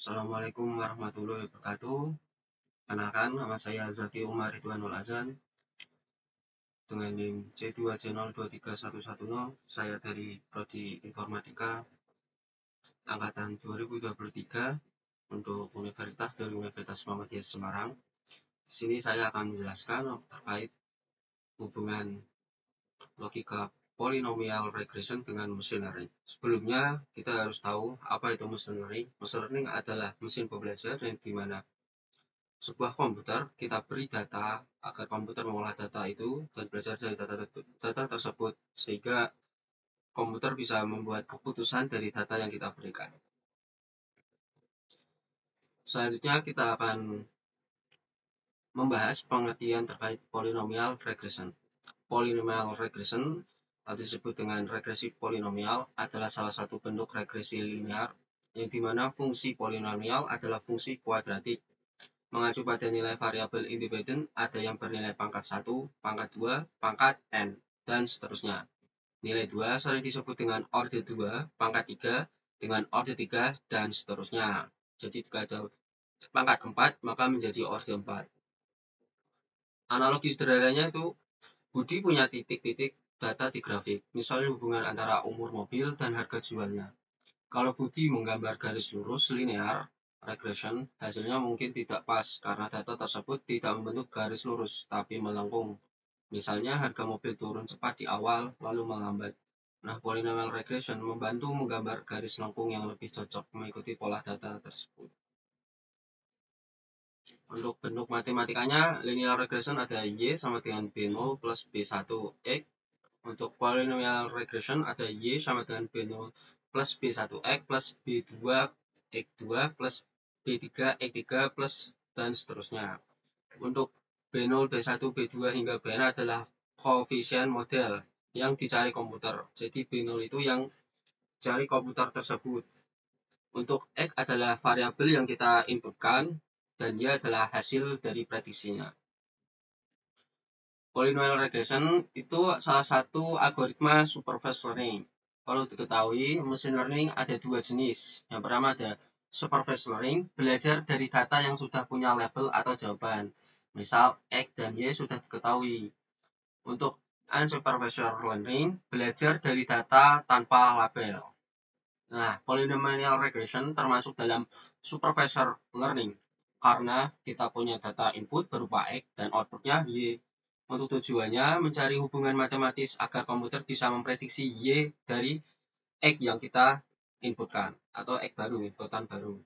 Assalamualaikum warahmatullahi wabarakatuh. Kenalkan, nama saya Zaki Umar Ridwanul Azan dengan NIM C2C0231110. Saya dari Prodi Informatika angkatan 2023 untuk Universitas Muhammadiyah Semarang. Di sini saya akan menjelaskan terkait hubungan logika polinomial regression dengan machine learning. Sebelumnya, kita harus tahu apa itu machine learning. Machine learning adalah mesin pembelajar yang dimana sebuah komputer kita beri data agar komputer mengolah data itu dan belajar dari data tersebut sehingga komputer bisa membuat keputusan dari data yang kita berikan. Selanjutnya kita akan membahas pengertian terkait polynomial regression. Polynomial regression atau disebut dengan regresi polinomial adalah salah satu bentuk regresi linear yang dimana fungsi polinomial adalah fungsi kuadratik mengacu pada nilai variabel independen ada yang bernilai pangkat 1, pangkat 2, pangkat n, dan seterusnya. Nilai 2 sering disebut dengan orde 2, pangkat 3 dengan orde 3, dan seterusnya. Jadi jika ada pangkat 4, maka menjadi orde 4. Analogi sederhananya itu, Budi punya titik-titik data di grafik, misalnya hubungan antara umur mobil dan harga jualnya. Kalau Budi menggambar garis lurus linear regression, hasilnya mungkin tidak pas karena data tersebut tidak membentuk garis lurus, tapi melengkung. Misalnya harga mobil turun cepat di awal, lalu melambat. Nah, polynomial regression membantu menggambar garis lengkung yang lebih cocok mengikuti pola data tersebut. Untuk bentuk matematikanya, linear regression ada Y sama dengan B0 plus B1 X. Untuk polynomial regression ada Y sama dengan B0 plus B1 X plus B2 X2 plus B3 X3 plus dan seterusnya. Untuk B0, B1, B2 hingga Bn adalah koefisien model yang dicari komputer. Jadi B0 itu yang dicari komputer tersebut. Untuk X adalah variabel yang kita inputkan dan Y adalah hasil dari prediksinya. Polynomial regression itu salah satu algoritma supervised learning. Perlu diketahui, machine learning ada dua jenis. Yang pertama ada supervised learning, belajar dari data yang sudah punya label atau jawaban. Misal, X dan Y sudah diketahui. Untuk unsupervised learning, belajar dari data tanpa label. Nah, polynomial regression termasuk dalam supervised learning karena kita punya data input berupa X dan outputnya Y. Untuk tujuannya mencari hubungan matematis agar komputer bisa memprediksi Y dari X yang kita inputkan atau X baru, inputan baru.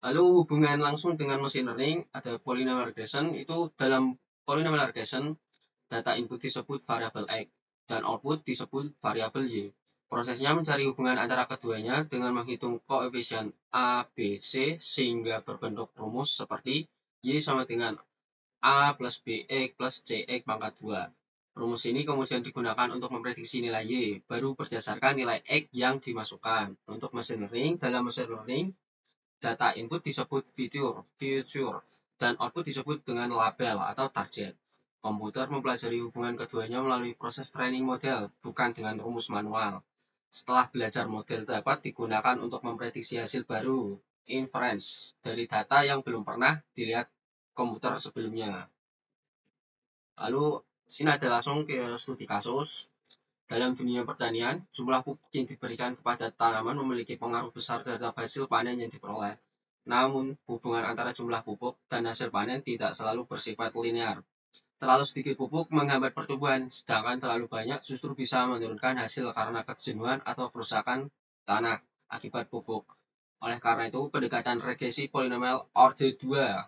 Lalu hubungan langsung dengan machine learning ada polynomial regression. Itu dalam polynomial regression data input disebut variabel X dan output disebut variabel Y. Prosesnya mencari hubungan antara keduanya dengan menghitung koefisien A, B, C sehingga berbentuk rumus seperti Y sama dengan A plus BX plus CX pangkat 2. Rumus ini kemudian digunakan untuk memprediksi nilai Y, baru berdasarkan nilai X yang dimasukkan. Untuk machine learning, dalam machine learning, data input disebut feature, dan output disebut dengan label atau target. Komputer mempelajari hubungan keduanya melalui proses training model, bukan dengan rumus manual. Setelah belajar model dapat digunakan untuk memprediksi hasil baru, inference, dari data yang belum pernah dilihat komputer sebelumnya. Lalu, sini ada langsung ke studi kasus. Dalam dunia pertanian, jumlah pupuk yang diberikan kepada tanaman memiliki pengaruh besar terhadap hasil panen yang diperoleh. Namun, hubungan antara jumlah pupuk dan hasil panen tidak selalu bersifat linear. Terlalu sedikit pupuk menghambat pertumbuhan, sedangkan terlalu banyak justru bisa menurunkan hasil karena kejenuhan atau kerusakan tanah akibat pupuk. Oleh karena itu, pendekatan regresi polinomial orde 2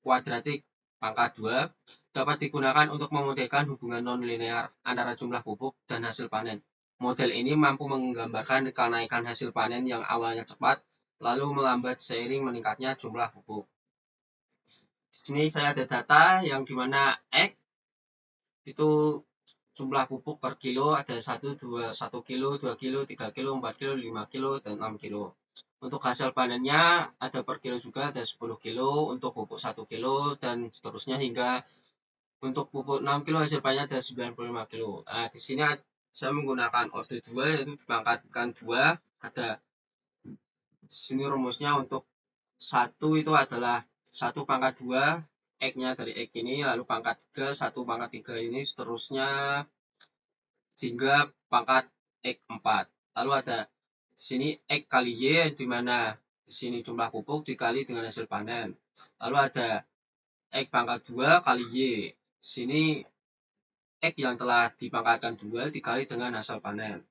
kuadratik pangkat 2 dapat digunakan untuk memodelkan hubungan non-linear antara jumlah pupuk dan hasil panen. Model ini mampu menggambarkan kenaikan hasil panen yang awalnya cepat, lalu melambat seiring meningkatnya jumlah pupuk. Di sini saya ada data yang dimana X itu jumlah pupuk per kilo ada 1 kilo, 2 kilo, 3 kilo, 4 kilo, 5 kilo, dan 6 kilo. Untuk hasil panennya ada per kilo juga ada 10 kilo, untuk pupuk 1 kilo, dan seterusnya hingga untuk pupuk 6 kilo hasil panennya ada 95 kilo. Nah, di sini saya menggunakan orde 2 yaitu dipangkatkan 2, ada Di sini rumusnya untuk 1 itu adalah 1 pangkat 2 X-nya dari X ini, lalu pangkat 3, 1 pangkat 3 ini, seterusnya hingga pangkat X4. Lalu ada di sini X kali Y, di mana di sini jumlah pupuk dikali dengan hasil panen. Lalu ada X pangkat 2 kali Y. Di sini X yang telah dipangkatkan 2 dikali dengan hasil panen.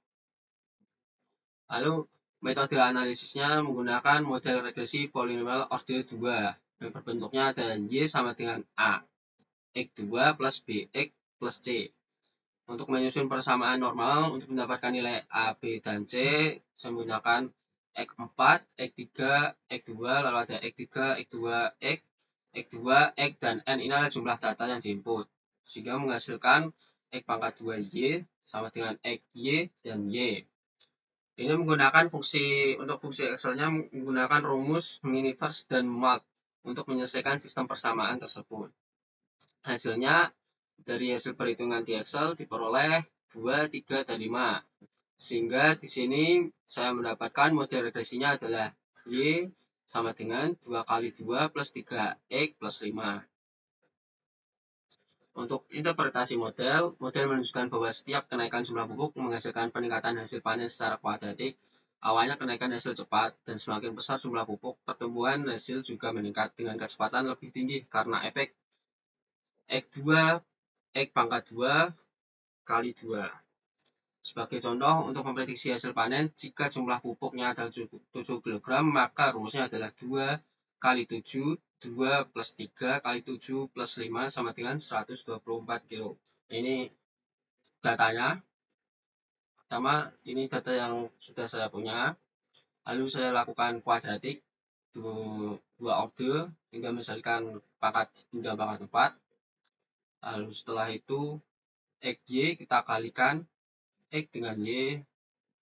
Lalu metode analisisnya menggunakan model regresi polinomial order 2 yang berbentuknya ada Y sama dengan A, X2 plus BX plus C. Untuk menyusun persamaan normal untuk mendapatkan nilai A, B, dan C, saya menggunakan X4, X3, X2, lalu ada X3, X2, X, X2, X, dan N. Ini adalah jumlah data yang diinput, sehingga menghasilkan X pangkat 2Y sama dengan X, Y, dan Y. Ini menggunakan untuk fungsi Excel-nya menggunakan rumus miniverse dan mod untuk menyelesaikan sistem persamaan tersebut. Hasilnya dari hasil perhitungan di Excel diperoleh 2, 3, dan 5. Sehingga di sini saya mendapatkan model regresinya adalah Y sama dengan 2 kali 2 plus 3X plus 5. Untuk interpretasi model menunjukkan bahwa setiap kenaikan jumlah pupuk menghasilkan peningkatan hasil panen secara kuadratik. Awalnya kenaikan hasil cepat, dan semakin besar jumlah pupuk, pertumbuhan hasil juga meningkat dengan kecepatan lebih tinggi karena efek X2, X pangkat 2 kali 2. Sebagai contoh, untuk memprediksi hasil panen, jika jumlah pupuknya adalah 7 kg, maka rumusnya adalah 2 kali 7, 2 plus 3 kali 7 plus 5 sama dengan 124 kg. Ini datanya. Pertama, ini data yang sudah saya punya. Lalu saya lakukan kuadratik, dua order, hingga menghasilkan hingga pangkat 4. Lalu setelah itu, XY kita kalikan X dengan Y.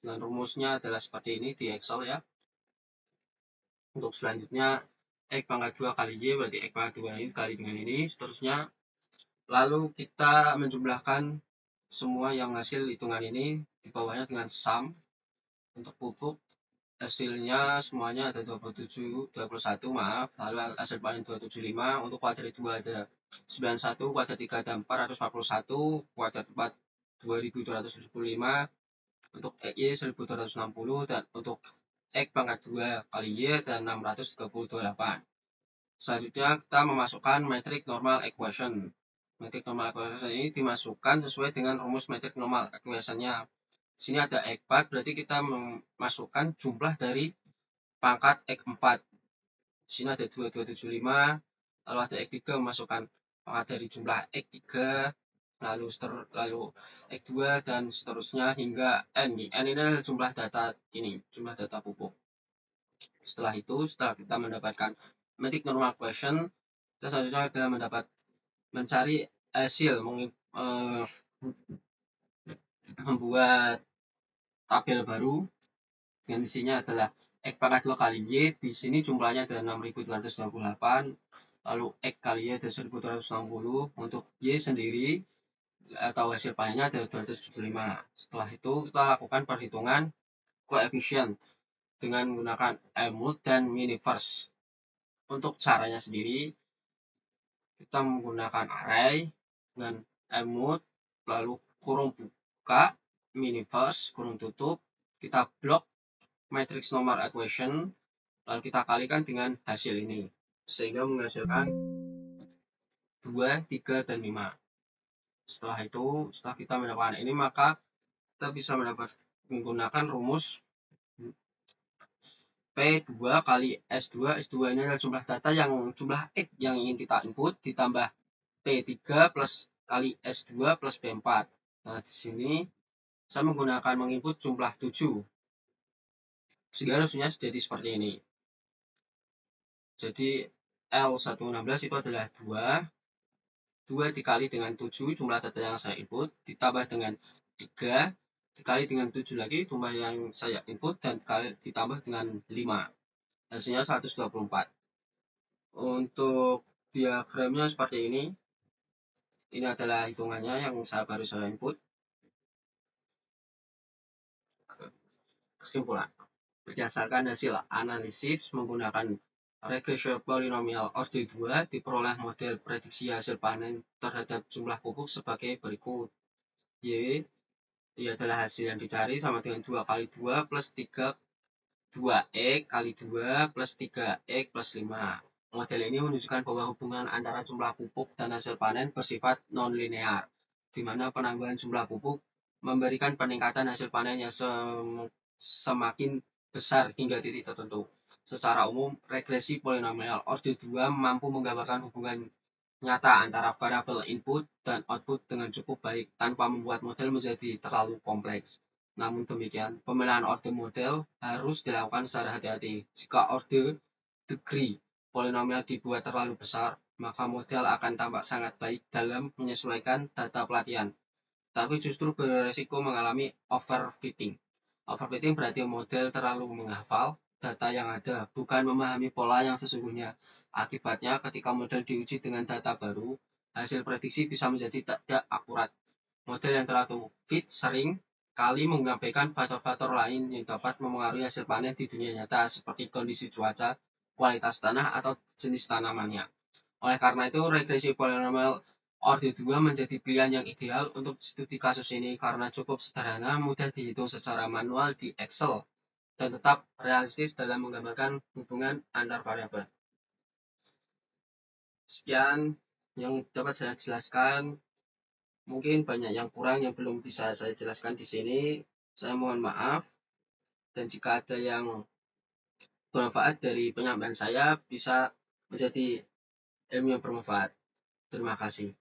Dan rumusnya adalah seperti ini di Excel ya. Untuk selanjutnya, X pangkat 2 kali Y, berarti X pangkat 2 ini dikali dengan ini, seterusnya. Lalu kita menjumlahkan semua yang hasil hitungan ini, di bawahnya dengan sum. Untuk pupuk, hasilnya semuanya ada 21, maaf. Lalu hasil panen 275, untuk kuadrat 2 ada 91, kuadrat 3 ada 441, kuadrat 4 2275, untuk Y 1260, dan untuk X pangkat 2 kali Y dan 638. Selanjutnya kita memasukkan metrik normal equation. Metrik normal equation ini dimasukkan sesuai dengan rumus metrik normal equation-nya. Di sini ada X4, berarti kita memasukkan jumlah dari pangkat X4. Di sini ada 2275, lalu ada X3 memasukkan pangkat dari jumlah X3, lalu X2 dan seterusnya hingga N. N ini adalah jumlah data pupuk. Setelah itu, setelah kita mendapatkan metrik normal equation, kita selanjutnya adalah mencari hasil, membuat tabel baru dengan isinya adalah X pangkat 2 kali Y. Di sini jumlahnya ada 6.398, lalu X kali Y ada 1.260. Untuk Y sendiri atau hasil panennya ada 275. Setelah itu kita lakukan perhitungan koefisien dengan menggunakan MMUL dan Miniverse. Untuk caranya sendiri, kita menggunakan array dengan MMUL, lalu kurung buka, Miniverse, kurung tutup, kita blok matrix normal equation, lalu kita kalikan dengan hasil ini, sehingga menghasilkan 2, 3, dan 5. Setelah itu, setelah kita mendapatkan ini, maka kita bisa menggunakan rumus P2 kali S2. S2 ini adalah jumlah data jumlah X yang ingin kita input, ditambah P3 plus kali S2 plus P4. Nah, di sini saya menggunakan menginput jumlah 7. Sehingga harusnya jadi seperti ini. Jadi L116 itu adalah 2 dikali dengan 7 jumlah data yang saya input, ditambah dengan 3 dikali dengan 7 lagi jumlah yang saya input, dan ditambah dengan 5. Hasilnya 124. Untuk diagramnya seperti ini. Ini adalah hitungannya yang baru saya input. Kesimpulan. Berdasarkan hasil analisis menggunakan regression polinomial orde 2 diperoleh model prediksi hasil panen terhadap jumlah pupuk sebagai berikut. Y adalah hasil yang dicari sama dengan 2 kali 2 plus 3 2X kali 2 plus 3X plus 5. Model ini menunjukkan bahwa hubungan antara jumlah pupuk dan hasil panen bersifat non-linear, di mana penambahan jumlah pupuk memberikan peningkatan hasil panen yang semakin besar hingga titik tertentu. Secara umum, regresi polinomial orde 2 mampu menggambarkan hubungan nyata antara variabel input dan output dengan cukup baik tanpa membuat model menjadi terlalu kompleks. Namun demikian, pemilihan orde model harus dilakukan secara hati-hati. Jika orde degree polinomial dibuat terlalu besar, maka model akan tampak sangat baik dalam menyesuaikan data pelatihan, tapi justru berisiko mengalami overfitting. Overfitting berarti model terlalu menghafal data yang ada, bukan memahami pola yang sesungguhnya. Akibatnya, ketika model diuji dengan data baru, hasil prediksi bisa menjadi tidak akurat. Model yang terlalu fit sering kali mengabaikan faktor-faktor lain yang dapat mempengaruhi hasil panen di dunia nyata, seperti kondisi cuaca, kualitas tanah, atau jenis tanamannya. Oleh karena itu, regresi polinomial orde 2 menjadi pilihan yang ideal untuk studi kasus ini karena cukup sederhana, mudah dihitung secara manual di Excel, dan tetap realistis dalam menggambarkan hubungan antar variabel. Sekian yang dapat saya jelaskan. Mungkin banyak yang kurang yang belum bisa saya jelaskan di sini. Saya mohon maaf. Dan jika ada yang bermanfaat dari penyampaian saya, bisa menjadi ilmu yang bermanfaat. Terima kasih.